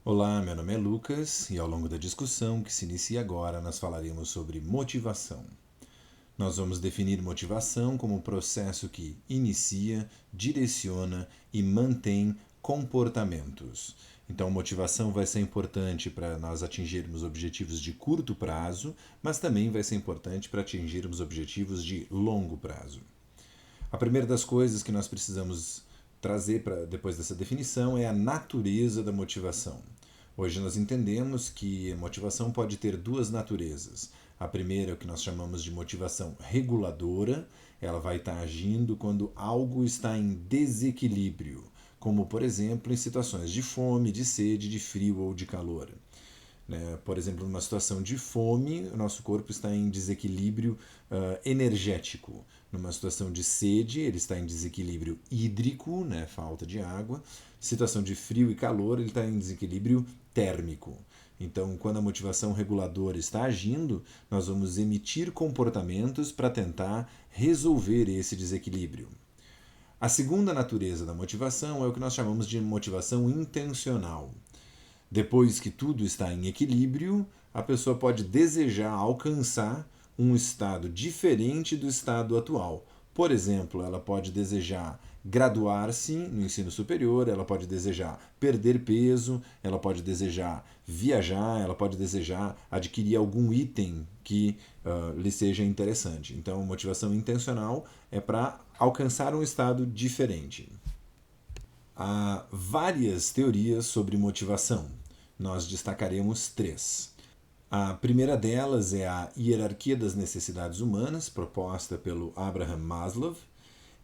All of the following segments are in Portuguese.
Olá, meu nome é Lucas e ao longo da discussão que se inicia agora nós falaremos sobre motivação. Nós vamos definir motivação como um processo que inicia, direciona e mantém comportamentos. Então, motivação vai ser importante para nós atingirmos objetivos de curto prazo, mas também vai ser importante para atingirmos objetivos de longo prazo. A primeira das coisas que nós precisamos trazer para depois dessa definição é a natureza da motivação. Hoje nós entendemos que a motivação pode ter duas naturezas. A primeira é o que nós chamamos de motivação reguladora, ela vai estar agindo quando algo está em desequilíbrio, como por exemplo em situações de fome, de sede, de frio ou de calor. Por exemplo, numa situação de fome, o nosso corpo está em desequilíbrio energético. Numa situação de sede, ele está em desequilíbrio hídrico, falta de água. Situação de frio e calor, ele está em desequilíbrio térmico. Então, quando a motivação reguladora está agindo, nós vamos emitir comportamentos para tentar resolver esse desequilíbrio. A segunda natureza da motivação é o que nós chamamos de motivação intencional. Depois que tudo está em equilíbrio, a pessoa pode desejar alcançar um estado diferente do estado atual. Por exemplo, ela pode desejar graduar-se no ensino superior, ela pode desejar perder peso, ela pode desejar viajar, ela pode desejar adquirir algum item que lhe seja interessante. Então, motivação intencional é para alcançar um estado diferente. Há várias teorias sobre motivação. Nós destacaremos três. A primeira delas é a hierarquia das necessidades humanas, proposta pelo Abraham Maslow.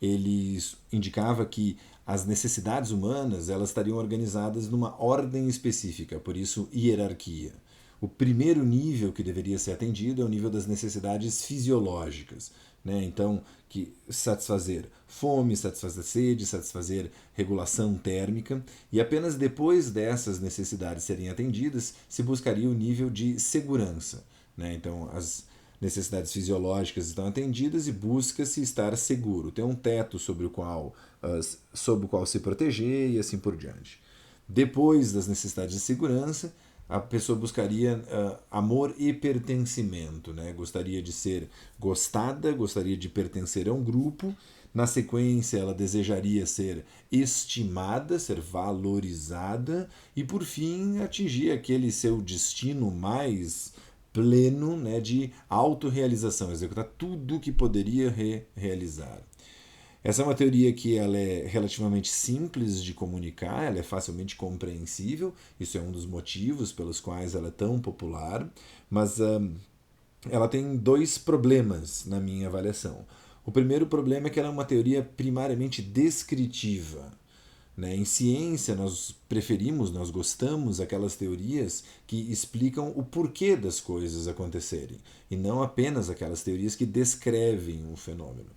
Ele indicava que as necessidades humanas elas estariam organizadas numa ordem específica, por isso hierarquia. O primeiro nível que deveria ser atendido é o nível das necessidades fisiológicas. Então, que satisfazer fome, satisfazer sede, satisfazer regulação térmica, e apenas depois dessas necessidades serem atendidas se buscaria o nível de segurança. Então, as necessidades fisiológicas estão atendidas e busca-se estar seguro, ter um teto sobre o qual se proteger e assim por diante. Depois das necessidades de segurança, a pessoa buscaria amor e pertencimento, gostaria de ser gostada, gostaria de pertencer a um grupo. Na sequência, ela desejaria ser estimada, ser valorizada e, por fim, atingir aquele seu destino mais pleno de autorrealização, executar tudo o que poderia realizar. Essa é uma teoria que ela é relativamente simples de comunicar, ela é facilmente compreensível, isso é um dos motivos pelos quais ela é tão popular, mas ela tem dois problemas na minha avaliação. O primeiro problema é que ela é uma teoria primariamente descritiva. Em ciência, nós preferimos, nós gostamos aquelas teorias que explicam o porquê das coisas acontecerem, e não apenas aquelas teorias que descrevem o fenômeno.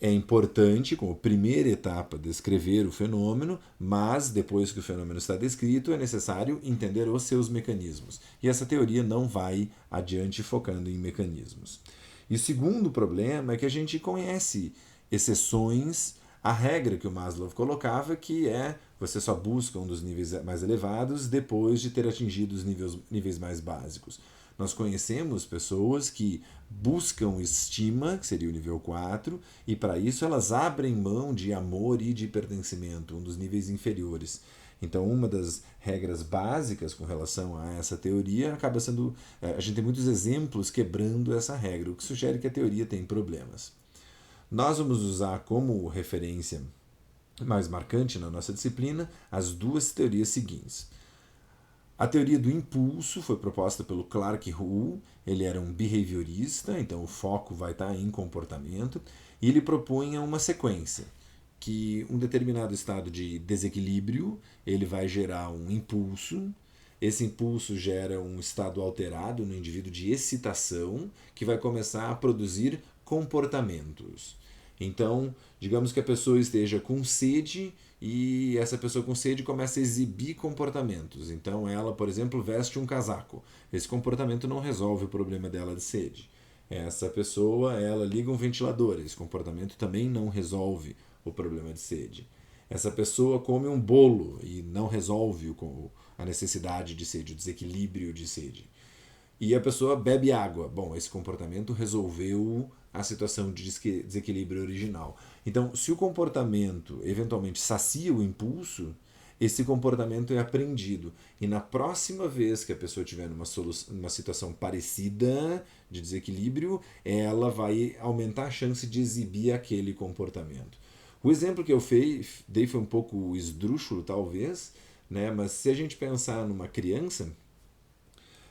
É importante, como primeira etapa, descrever o fenômeno, mas depois que o fenômeno está descrito, é necessário entender os seus mecanismos. E essa teoria não vai adiante focando em mecanismos. E o segundo problema é que a gente conhece exceções à regra que o Maslow colocava, que é você só busca um dos níveis mais elevados depois de ter atingido os níveis mais básicos. Nós conhecemos pessoas que buscam estima, que seria o nível 4, e para isso elas abrem mão de amor e de pertencimento, um dos níveis inferiores. Então, uma das regras básicas com relação a essa teoria acaba sendo. A gente tem muitos exemplos quebrando essa regra, o que sugere que a teoria tem problemas. Nós vamos usar como referência mais marcante na nossa disciplina as duas teorias seguintes. A teoria do impulso foi proposta pelo Clark Hull, ele era um behaviorista, então o foco vai estar em comportamento, e ele propunha uma sequência, que um determinado estado de desequilíbrio, ele vai gerar um impulso, esse impulso gera um estado alterado no indivíduo de excitação, que vai começar a produzir comportamentos. Então, digamos que a pessoa esteja com sede e essa pessoa com sede começa a exibir comportamentos. Então, ela, por exemplo, veste um casaco. Esse comportamento não resolve o problema dela de sede. Essa pessoa, ela liga um ventilador. Esse comportamento também não resolve o problema de sede. Essa pessoa come um bolo e não resolve a necessidade de sede, o desequilíbrio de sede. E a pessoa bebe água. Bom, esse comportamento resolveu a situação de desequilíbrio original. Então, se o comportamento eventualmente sacia o impulso, esse comportamento é aprendido. E na próxima vez que a pessoa tiver numa situação parecida de desequilíbrio, ela vai aumentar a chance de exibir aquele comportamento. O exemplo que eu dei foi um pouco esdrúxulo, talvez, né? Mas se a gente pensar numa criança,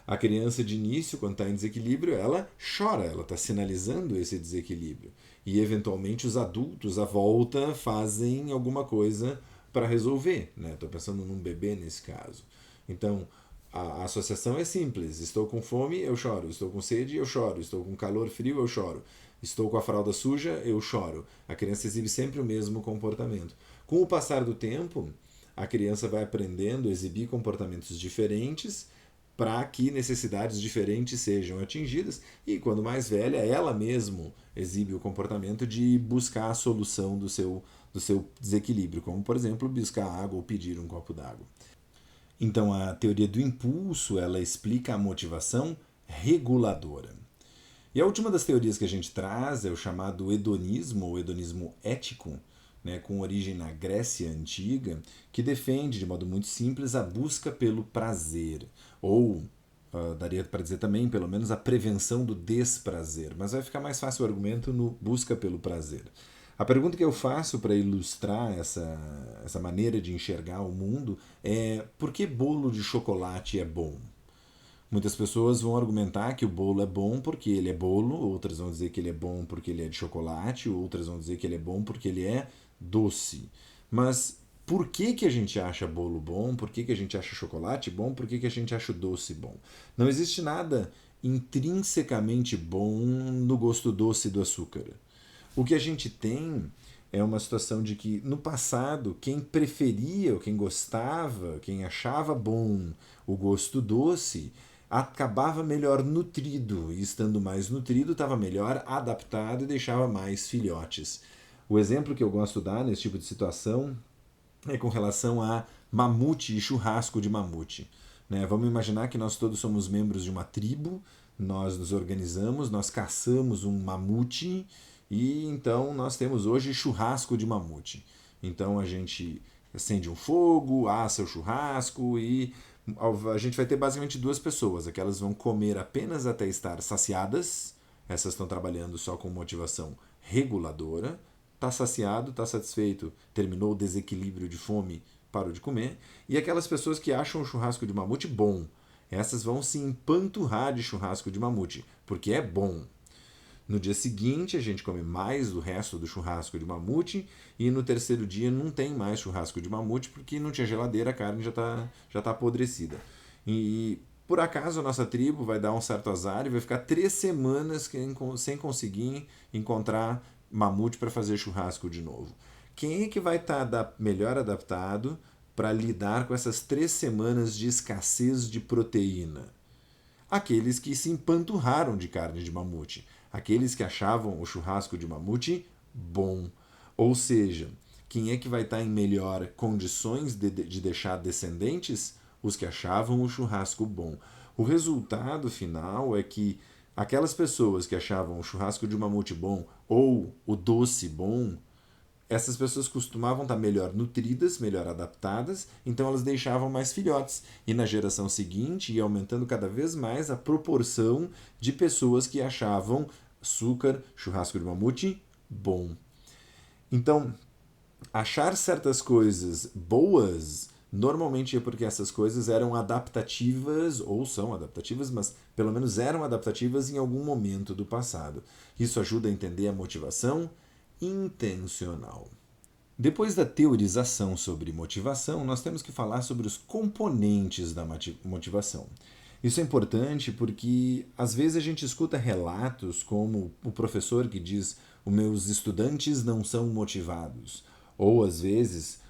a criança de início, quando está em desequilíbrio, ela chora, ela está sinalizando esse desequilíbrio. E eventualmente os adultos à volta fazem alguma coisa para resolver. Estou pensando num bebê nesse caso. Então, a associação é simples. Estou com fome, eu choro. Estou com sede, eu choro. Estou com calor, frio, eu choro. Estou com a fralda suja, eu choro. A criança exibe sempre o mesmo comportamento. Com o passar do tempo, a criança vai aprendendo a exibir comportamentos diferentes para que necessidades diferentes sejam atingidas, e quando mais velha, ela mesma exibe o comportamento de buscar a solução do seu desequilíbrio, como, por exemplo, buscar água ou pedir um copo d'água. Então, a teoria do impulso, ela explica a motivação reguladora. E a última das teorias que a gente traz é o chamado hedonismo, ou hedonismo ético, né, com origem na Grécia Antiga, que defende, de modo muito simples, a busca pelo prazer, ou daria para dizer também, pelo menos, a prevenção do desprazer, mas vai ficar mais fácil o argumento no busca pelo prazer. A pergunta que eu faço para ilustrar essa maneira de enxergar o mundo é: por que bolo de chocolate é bom? Muitas pessoas vão argumentar que o bolo é bom porque ele é bolo, outras vão dizer que ele é bom porque ele é de chocolate, outras vão dizer que ele é bom porque ele é doce. Mas por que a gente acha bolo bom? Por que a gente acha chocolate bom? Por que a gente acha o doce bom? Não existe nada intrinsecamente bom no gosto doce do açúcar. O que a gente tem é uma situação de que, no passado, quem preferia, ou quem gostava, quem achava bom o gosto doce, acabava melhor nutrido, e estando mais nutrido, estava melhor adaptado e deixava mais filhotes. O exemplo que eu gosto de dar nesse tipo de situação é com relação a mamute e churrasco de mamute. Né? Vamos imaginar que nós todos somos membros de uma tribo, nós nos organizamos, nós caçamos um mamute e então nós temos hoje churrasco de mamute. Então a gente acende um fogo, assa o churrasco e a gente vai ter basicamente duas pessoas. Aquelas vão comer apenas até estar saciadas, essas estão trabalhando só com motivação reguladora. Está saciado, está satisfeito, terminou o desequilíbrio de fome, parou de comer. E aquelas pessoas que acham o churrasco de mamute bom, essas vão se empanturrar de churrasco de mamute, porque é bom. No dia seguinte, a gente come mais do resto do churrasco de mamute e no terceiro dia não tem mais churrasco de mamute porque não tinha geladeira, a carne já tá apodrecida. E por acaso a nossa tribo vai dar um certo azar e vai ficar 3 semanas sem conseguir encontrar mamute para fazer churrasco de novo. Quem é que vai estar melhor adaptado para lidar com essas 3 semanas de escassez de proteína? Aqueles que se empanturraram de carne de mamute, aqueles que achavam o churrasco de mamute bom. Ou seja, quem é que vai estar em melhor condições de deixar descendentes? Os que achavam o churrasco bom. O resultado final é que aquelas pessoas que achavam o churrasco de mamute bom ou o doce bom, essas pessoas costumavam estar melhor nutridas, melhor adaptadas, então elas deixavam mais filhotes. E na geração seguinte ia aumentando cada vez mais a proporção de pessoas que achavam açúcar, churrasco de mamute, bom. Então, achar certas coisas boas normalmente é porque essas coisas eram adaptativas, ou são adaptativas, mas pelo menos eram adaptativas em algum momento do passado. Isso ajuda a entender a motivação intencional. Depois da teorização sobre motivação, nós temos que falar sobre os componentes da motivação. Isso é importante porque às vezes a gente escuta relatos como o professor que diz: os meus estudantes não são motivados. Ou às vezes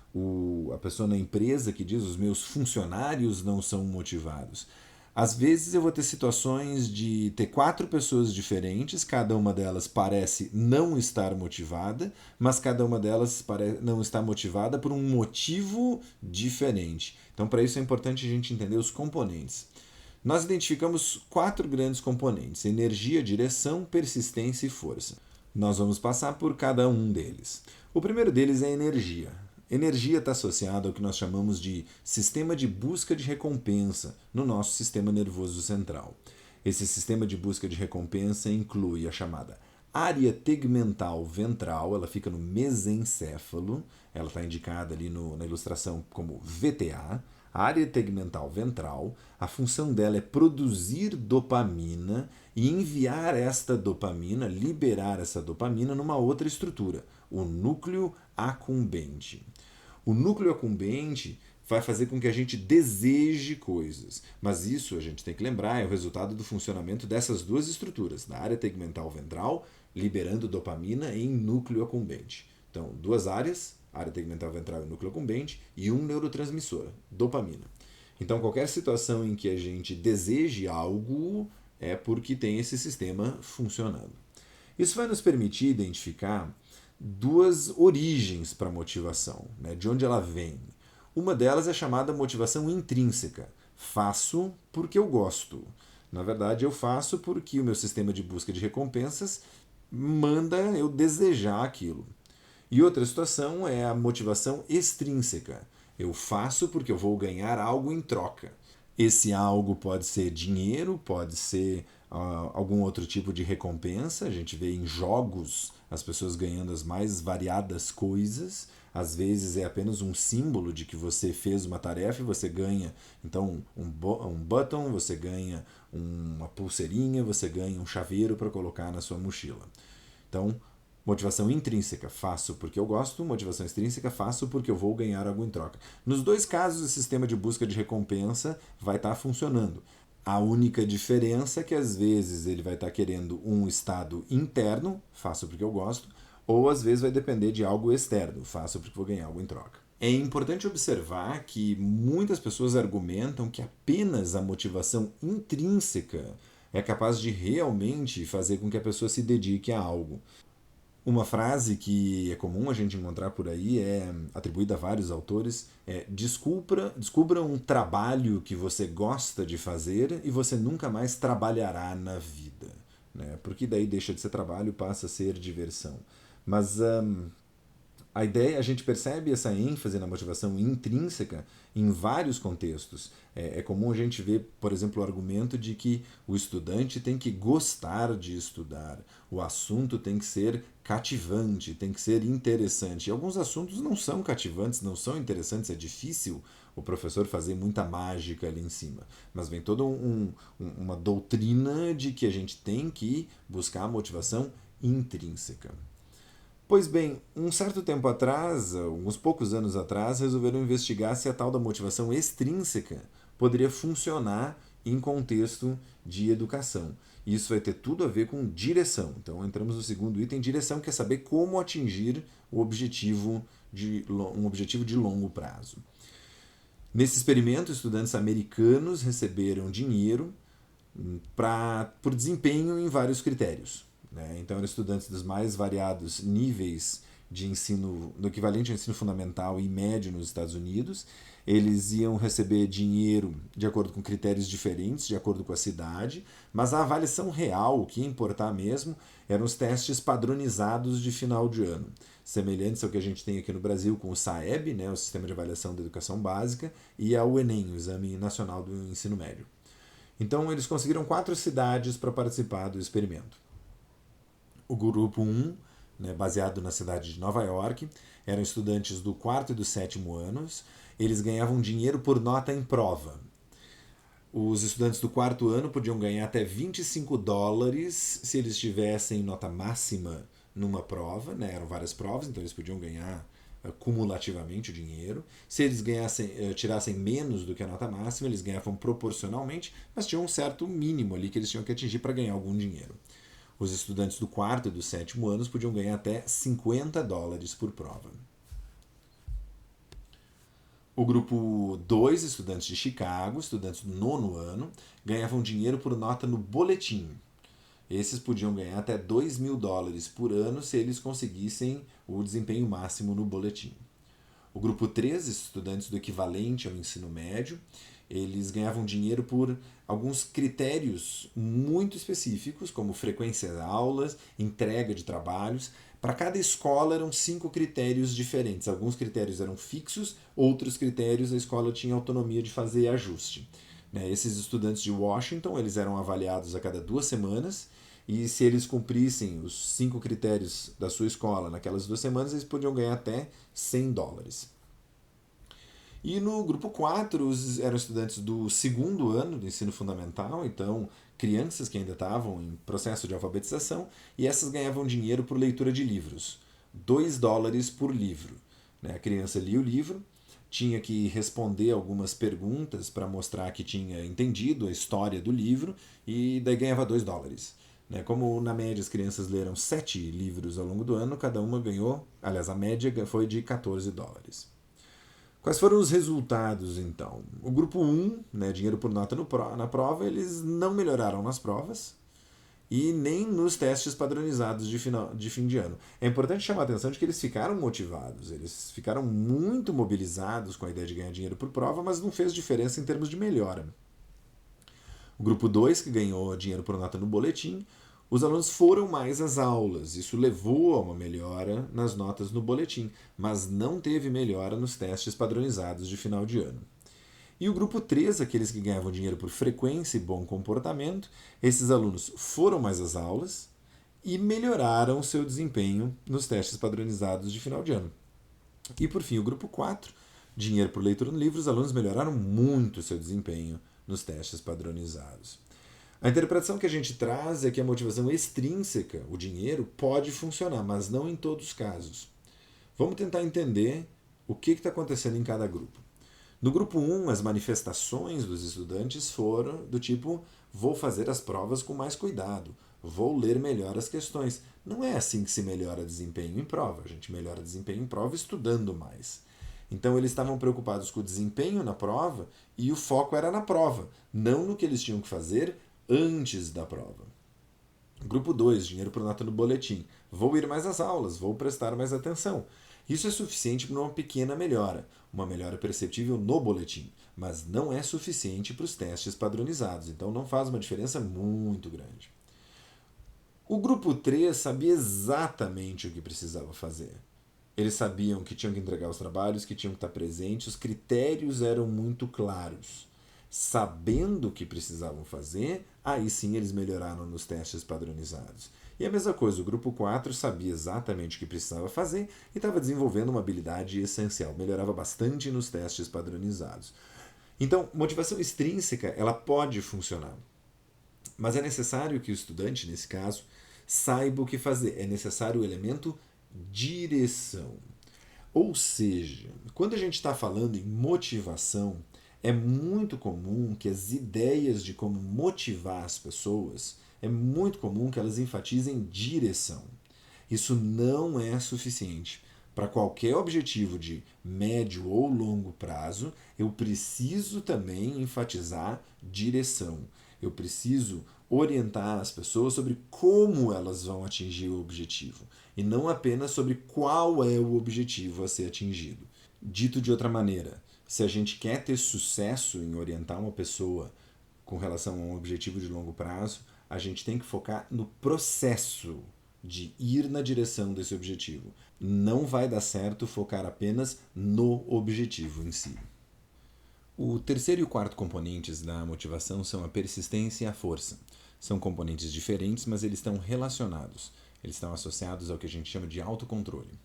a pessoa na empresa que diz: os meus funcionários não são motivados. Às vezes eu vou ter situações de ter 4 pessoas diferentes, cada uma delas parece não estar motivada, mas cada uma delas não está motivada por um motivo diferente. Então, para isso é importante a gente entender os componentes. Nós identificamos 4 grandes componentes: energia, direção, persistência e força. Nós vamos passar por cada um deles. O primeiro deles é energia. Energia está associada ao que nós chamamos de sistema de busca de recompensa no nosso sistema nervoso central. Esse sistema de busca de recompensa inclui a chamada área tegmental ventral, ela fica no mesencéfalo, ela está indicada ali na ilustração como VTA. A área tegmental ventral, a função dela é produzir dopamina e enviar esta dopamina, liberar essa dopamina numa outra estrutura, o núcleo accumbente. O núcleo accumbente vai fazer com que a gente deseje coisas, mas isso a gente tem que lembrar é o resultado do funcionamento dessas duas estruturas, da área tegmental ventral, liberando dopamina em núcleo accumbente. Então, duas áreas, área tegmental ventral e núcleo accumbente, e um neurotransmissor, dopamina. Então, qualquer situação em que a gente deseje algo é porque tem esse sistema funcionando. Isso vai nos permitir identificar duas origens para a motivação, né? De onde ela vem. Uma delas é chamada motivação intrínseca. Faço porque eu gosto. Na verdade, eu faço porque o meu sistema de busca de recompensas manda eu desejar aquilo. E outra situação é a motivação extrínseca. Eu faço porque eu vou ganhar algo em troca. Esse algo pode ser dinheiro, pode ser algum outro tipo de recompensa. A gente vê em jogos as pessoas ganhando as mais variadas coisas. Às vezes é apenas um símbolo de que você fez uma tarefa e você ganha então um button, você ganha uma pulseirinha, você ganha um chaveiro para colocar na sua mochila. Então, motivação intrínseca, faço porque eu gosto. Motivação extrínseca, faço porque eu vou ganhar algo em troca. Nos dois casos, o sistema de busca de recompensa vai estar funcionando. A única diferença é que às vezes ele vai estar querendo um estado interno, faço porque eu gosto, ou às vezes vai depender de algo externo, faço porque vou ganhar algo em troca. É importante observar que muitas pessoas argumentam que apenas a motivação intrínseca é capaz de realmente fazer com que a pessoa se dedique a algo. Uma frase que é comum a gente encontrar por aí, é atribuída a vários autores, é descubra um trabalho que você gosta de fazer e você nunca mais trabalhará na vida. Né? Porque daí deixa de ser trabalho e passa a ser diversão. Mas a ideia, a gente percebe essa ênfase na motivação intrínseca em vários contextos. É comum a gente ver, por exemplo, o argumento de que o estudante tem que gostar de estudar, o assunto tem que ser cativante, tem que ser interessante. E alguns assuntos não são cativantes, não são interessantes, é difícil o professor fazer muita mágica ali em cima. Mas vem toda uma doutrina de que a gente tem que buscar a motivação intrínseca. Pois bem, um certo tempo atrás, uns poucos anos atrás, resolveram investigar se a tal da motivação extrínseca poderia funcionar em contexto de educação. Isso vai ter tudo a ver com direção. Então, entramos no segundo item, direção, que é saber como atingir um objetivo de longo prazo. Nesse experimento, estudantes americanos receberam dinheiro por desempenho em vários critérios. Né? Então, eram estudantes dos mais variados níveis de ensino, do equivalente ao ensino fundamental e médio nos Estados Unidos. Eles iam receber dinheiro de acordo com critérios diferentes, de acordo com a cidade, mas a avaliação real, o que ia importar mesmo, eram os testes padronizados de final de ano, semelhantes ao que a gente tem aqui no Brasil com o SAEB, né, o Sistema de Avaliação da Educação Básica, e ao ENEM, o Exame Nacional do Ensino Médio. Então, eles conseguiram 4 cidades para participar do experimento. O grupo 1, né, baseado na cidade de Nova York, eram estudantes do 4º e do 7º anos. Eles ganhavam dinheiro por nota em prova. Os estudantes do 4º ano podiam ganhar até $25 se eles tivessem nota máxima numa prova, né? Eram várias provas, então eles podiam ganhar cumulativamente o dinheiro. Se eles tirassem menos do que a nota máxima, eles ganhavam proporcionalmente, mas tinham um certo mínimo ali que eles tinham que atingir para ganhar algum dinheiro. Os estudantes do 4º e do 7º anos podiam ganhar até $50 por prova. O grupo 2, estudantes de Chicago, estudantes do nono ano, ganhavam dinheiro por nota no boletim. Esses podiam ganhar até $2.000 por ano se eles conseguissem o desempenho máximo no boletim. O grupo 3, estudantes do equivalente ao ensino médio, eles ganhavam dinheiro por alguns critérios muito específicos, como frequência de aulas, entrega de trabalhos. Para cada escola eram 5 critérios diferentes. Alguns critérios eram fixos, outros critérios a escola tinha autonomia de fazer ajuste. Esses estudantes de Washington eles eram avaliados a cada 2 semanas e se eles cumprissem os 5 critérios da sua escola naquelas 2 semanas, eles podiam ganhar até $100. E no grupo 4, eram estudantes do segundo ano do ensino fundamental, então crianças que ainda estavam em processo de alfabetização, e essas ganhavam dinheiro por leitura de livros, $2 por livro. A criança lia o livro, tinha que responder algumas perguntas para mostrar que tinha entendido a história do livro, e daí ganhava $2. Como na média as crianças leram 7 livros ao longo do ano, cada uma ganhou, aliás, a média foi de $14. Quais foram os resultados, então? O grupo 1, dinheiro por nota na prova, eles não melhoraram nas provas e nem nos testes padronizados de fim de ano. É importante chamar a atenção de que eles ficaram motivados, eles ficaram muito mobilizados com a ideia de ganhar dinheiro por prova, mas não fez diferença em termos de melhora. O grupo 2, que ganhou dinheiro por nota no boletim, os alunos foram mais às aulas. Isso levou a uma melhora nas notas no boletim, mas não teve melhora nos testes padronizados de final de ano. E o grupo 3, aqueles que ganhavam dinheiro por frequência e bom comportamento, esses alunos foram mais às aulas e melhoraram seu desempenho nos testes padronizados de final de ano. E por fim, o grupo 4, dinheiro por leitura no livro, os alunos melhoraram muito seu desempenho nos testes padronizados. A interpretação que a gente traz é que a motivação extrínseca, o dinheiro, pode funcionar, mas não em todos os casos. Vamos tentar entender o que está acontecendo em cada grupo. No grupo 1, as manifestações dos estudantes foram do tipo: vou fazer as provas com mais cuidado, vou ler melhor as questões. Não é assim que se melhora desempenho em prova. A gente melhora desempenho em prova estudando mais. Então eles estavam preocupados com o desempenho na prova e o foco era na prova, não no que eles tinham que fazer antes da prova. Grupo 2, dinheiro por nota no boletim. Vou ir mais às aulas, vou prestar mais atenção. Isso é suficiente para uma pequena melhora, uma melhora perceptível no boletim, mas não é suficiente para os testes padronizados, então não faz uma diferença muito grande. O grupo 3 sabia exatamente o que precisava fazer. Eles sabiam que tinham que entregar os trabalhos, que tinham que estar presentes, os critérios eram muito claros. Sabendo o que precisavam fazer, aí sim eles melhoraram nos testes padronizados. E a mesma coisa, o grupo 4 sabia exatamente o que precisava fazer e estava desenvolvendo uma habilidade essencial, melhorava bastante nos testes padronizados. Então, motivação extrínseca, ela pode funcionar, mas é necessário que o estudante, nesse caso, saiba o que fazer. É necessário o elemento direção. Ou seja, quando a gente está falando em motivação, é muito comum que as ideias de como motivar as pessoas, é muito comum que elas enfatizem direção. Isso não é suficiente. Para qualquer objetivo de médio ou longo prazo, eu preciso também enfatizar direção. Eu preciso orientar as pessoas sobre como elas vão atingir o objetivo e não apenas sobre qual é o objetivo a ser atingido. Dito de outra maneira, se a gente quer ter sucesso em orientar uma pessoa com relação a um objetivo de longo prazo, a gente tem que focar no processo de ir na direção desse objetivo. Não vai dar certo focar apenas no objetivo em si. O terceiro e o quarto componentes da motivação são a persistência e a força. São componentes diferentes, mas eles estão relacionados. Eles estão associados ao que a gente chama de autocontrole.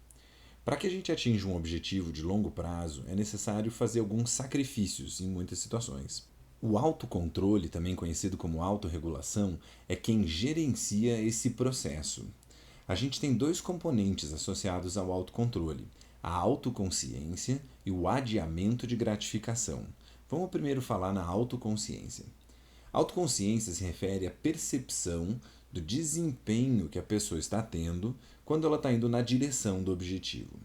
Para que a gente atinja um objetivo de longo prazo, é necessário fazer alguns sacrifícios em muitas situações. O autocontrole, também conhecido como autorregulação, é quem gerencia esse processo. A gente tem 2 componentes associados ao autocontrole: a autoconsciência e o adiamento de gratificação. Vamos primeiro falar na autoconsciência. A autoconsciência se refere à percepção do desempenho que a pessoa está tendo quando ela está indo na direção do objetivo.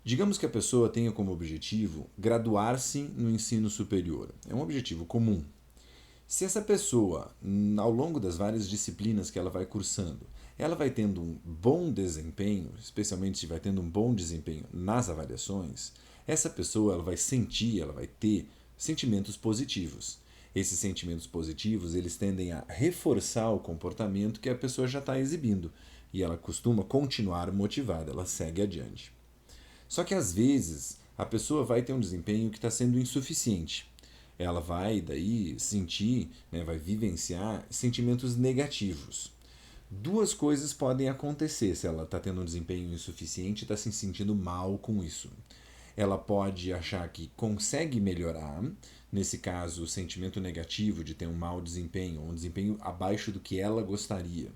Digamos que a pessoa tenha como objetivo graduar-se no ensino superior. É um objetivo comum. Se essa pessoa, ao longo das várias disciplinas que ela vai cursando, ela vai tendo um bom desempenho, especialmente se vai tendo um bom desempenho nas avaliações, essa pessoa ela vai sentir, ela vai ter sentimentos positivos. Esses sentimentos positivos, eles tendem a reforçar o comportamento que a pessoa já está exibindo e ela costuma continuar motivada, ela segue adiante. Só que às vezes a pessoa vai ter um desempenho que está sendo insuficiente. Ela vai daí sentir, né, vai vivenciar sentimentos negativos. Duas coisas podem acontecer se ela está tendo um desempenho insuficiente e está se sentindo mal com isso. Ela pode achar que consegue melhorar, nesse caso, o sentimento negativo de ter um mau desempenho, um desempenho abaixo do que ela gostaria.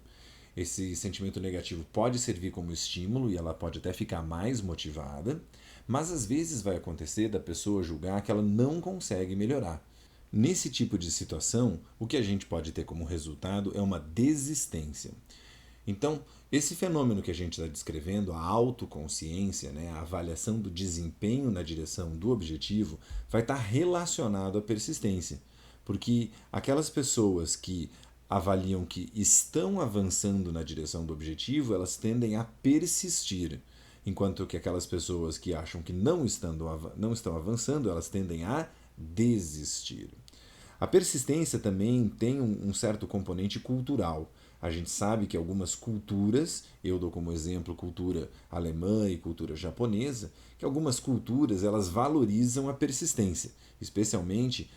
Esse sentimento negativo pode servir como estímulo e ela pode até ficar mais motivada, mas às vezes vai acontecer da pessoa julgar que ela não consegue melhorar. Nesse tipo de situação, o que a gente pode ter como resultado é uma desistência. Então, esse fenômeno que a gente está descrevendo, a autoconsciência, né, a avaliação do desempenho na direção do objetivo, vai estar relacionado à persistência. Porque aquelas pessoas que avaliam que estão avançando na direção do objetivo, elas tendem a persistir. Enquanto que aquelas pessoas que acham que não estão avançando, elas tendem a desistir. A persistência também tem um certo componente cultural. A gente sabe que algumas culturas, eu dou como exemplo cultura alemã e cultura japonesa, que algumas culturas elas valorizam a persistência, especialmente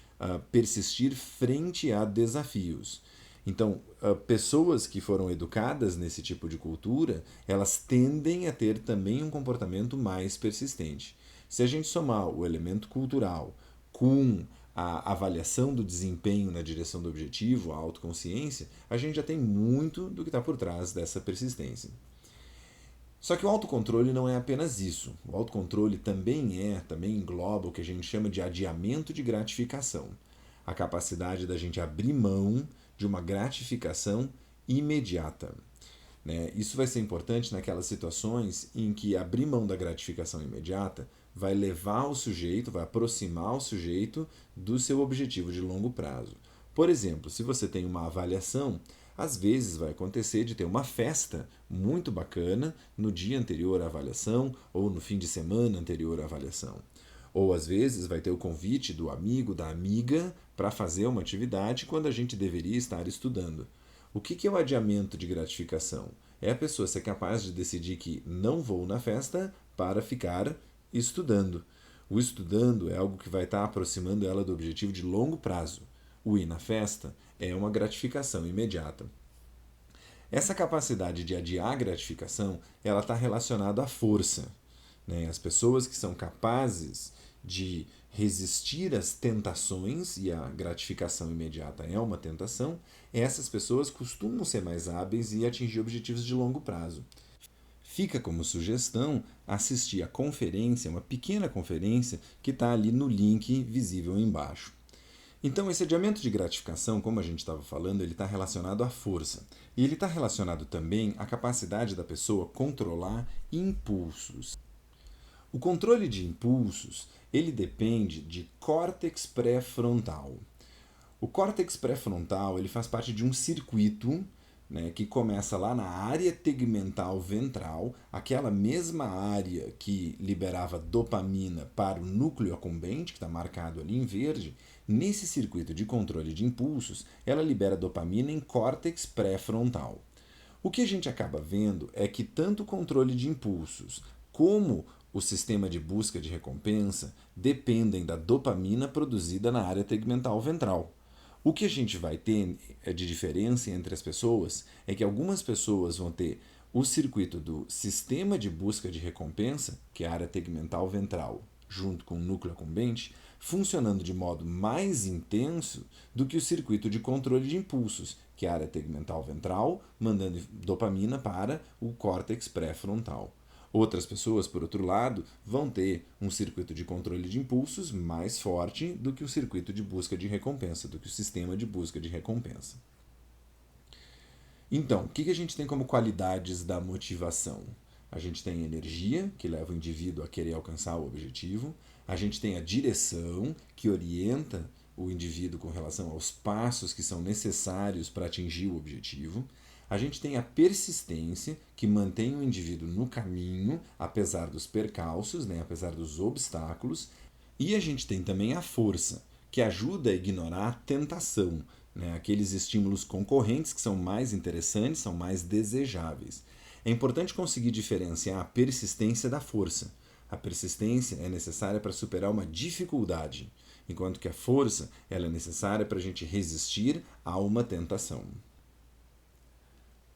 persistir frente a desafios. Então, pessoas que foram educadas nesse tipo de cultura, elas tendem a ter também um comportamento mais persistente. Se a gente somar o elemento cultural com a avaliação do desempenho na direção do objetivo, a autoconsciência, a gente já tem muito do que está por trás dessa persistência. Só que o autocontrole não é apenas isso. O autocontrole também engloba o que a gente chama de adiamento de gratificação. A capacidade da gente abrir mão de uma gratificação imediata. Né? Isso vai ser importante naquelas situações em que abrir mão da gratificação imediata vai levar o sujeito, vai aproximar o sujeito do seu objetivo de longo prazo. Por exemplo, se você tem uma avaliação, às vezes vai acontecer de ter uma festa muito bacana no dia anterior à avaliação ou no fim de semana anterior à avaliação. Ou às vezes vai ter o convite do amigo, da amiga, para fazer uma atividade quando a gente deveria estar estudando. O que é o adiamento de gratificação? É a pessoa ser capaz de decidir que não vou na festa para ficar estudando. O estudando é algo que vai estar aproximando ela do objetivo de longo prazo. O ir na festa é uma gratificação imediata. Essa capacidade de adiar a gratificação, ela está relacionada à força. Né? As pessoas que são capazes de resistir às tentações, e a gratificação imediata é uma tentação, essas pessoas costumam ser mais hábeis e atingir objetivos de longo prazo. Fica como sugestão assistir a conferência, uma pequena conferência que está ali no link visível embaixo. Então, esse adiamento de gratificação, como a gente estava falando, ele está relacionado à força. E ele está relacionado também à capacidade da pessoa controlar impulsos. O controle de impulsos, ele depende de córtex pré-frontal. O córtex pré-frontal, ele faz parte de um circuito, né, que começa lá na área tegmental ventral, aquela mesma área que liberava dopamina para o núcleo accumbente, que está marcado ali em verde. Nesse circuito de controle de impulsos, ela libera dopamina em córtex pré-frontal. O que a gente acaba vendo é que tanto o controle de impulsos como o sistema de busca de recompensa dependem da dopamina produzida na área tegmental ventral. O que a gente vai ter de diferença entre as pessoas é que algumas pessoas vão ter o circuito do sistema de busca de recompensa, que é a área tegmental ventral, junto com o núcleo accumbente, funcionando de modo mais intenso do que o circuito de controle de impulsos, que é a área tegmental ventral, mandando dopamina para o córtex pré-frontal. Outras pessoas, por outro lado, vão ter um circuito de controle de impulsos mais forte do que o circuito de busca de recompensa, do que o sistema de busca de recompensa. Então, o que a gente tem como qualidades da motivação? A gente tem a energia, que leva o indivíduo a querer alcançar o objetivo. A gente tem a direção, que orienta o indivíduo com relação aos passos que são necessários para atingir o objetivo. A gente tem a persistência, que mantém o indivíduo no caminho, apesar dos percalços, né, apesar dos obstáculos. E a gente tem também a força, que ajuda a ignorar a tentação, né, aqueles estímulos concorrentes que são mais interessantes, são mais desejáveis. É importante conseguir diferenciar a persistência da força. A persistência é necessária para superar uma dificuldade, enquanto que a força ela é necessária para a gente resistir a uma tentação.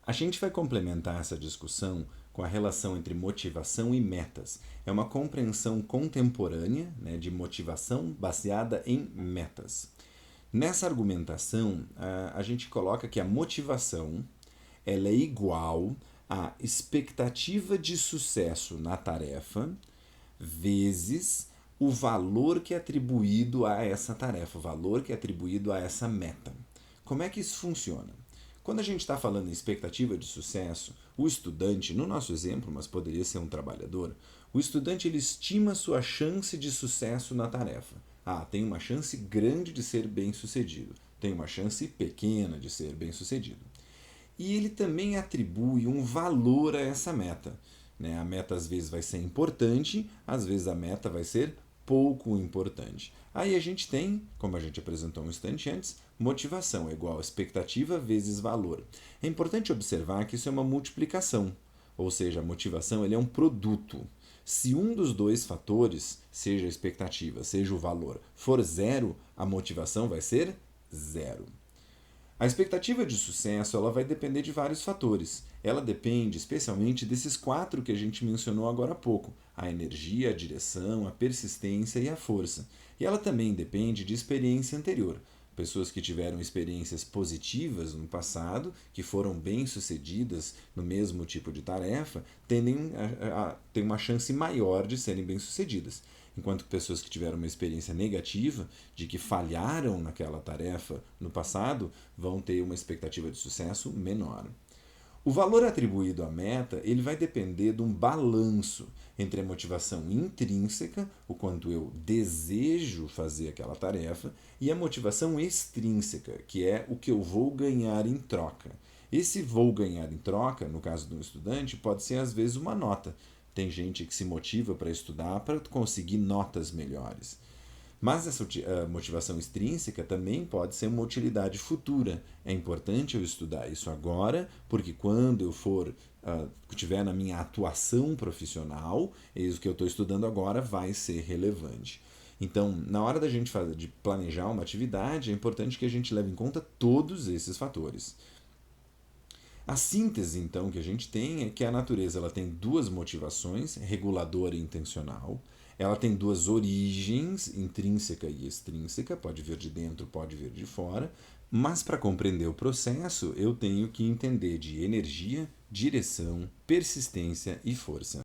A gente vai complementar essa discussão com a relação entre motivação e metas. É uma compreensão contemporânea, né, de motivação baseada em metas. Nessa argumentação, a gente coloca que a motivação ela é igual à expectativa de sucesso na tarefa vezes o valor que é atribuído a essa tarefa, o valor que é atribuído a essa meta. Como é que isso funciona? Quando a gente está falando em expectativa de sucesso, o estudante, no nosso exemplo, mas poderia ser um trabalhador, o estudante ele estima sua chance de sucesso na tarefa. Ah, tem uma chance grande de ser bem-sucedido, tem uma chance pequena de ser bem-sucedido. E ele também atribui um valor a essa meta. Né? A meta às vezes vai ser importante, às vezes a meta vai ser pouco importante. Aí a gente tem, como a gente apresentou um instante antes, motivação é igual a expectativa vezes valor. É importante observar que isso é uma multiplicação, ou seja, a motivação ele é um produto. Se um dos dois fatores, seja a expectativa, seja o valor, for zero, a motivação vai ser zero. A expectativa de sucesso ela vai depender de vários fatores. Ela depende especialmente desses 4 que a gente mencionou agora há pouco: a energia, a direção, a persistência e a força. E ela também depende de experiência anterior. Pessoas que tiveram experiências positivas no passado, que foram bem-sucedidas no mesmo tipo de tarefa, tendem a ter uma chance maior de serem bem-sucedidas. Enquanto que pessoas que tiveram uma experiência negativa, de que falharam naquela tarefa no passado, vão ter uma expectativa de sucesso menor. O valor atribuído à meta ele vai depender de um balanço entre a motivação intrínseca, o quanto eu desejo fazer aquela tarefa, e a motivação extrínseca, que é o que eu vou ganhar em troca. Esse vou ganhar em troca, no caso de um estudante, pode ser às vezes uma nota. Tem gente que se motiva para estudar para conseguir notas melhores. Mas essa motivação extrínseca também pode ser uma utilidade futura. É importante eu estudar isso agora, porque quando eu for estiver na minha atuação profissional, isso que eu estou estudando agora vai ser relevante. Então, na hora da gente de planejar uma atividade, é importante que a gente leve em conta todos esses fatores. A síntese, então, que a gente tem é que a natureza ela tem 2 motivações, reguladora e intencional. Ela tem 2 origens, intrínseca e extrínseca, pode vir de dentro, pode vir de fora, mas para compreender o processo, eu tenho que entender de energia, direção, persistência e força.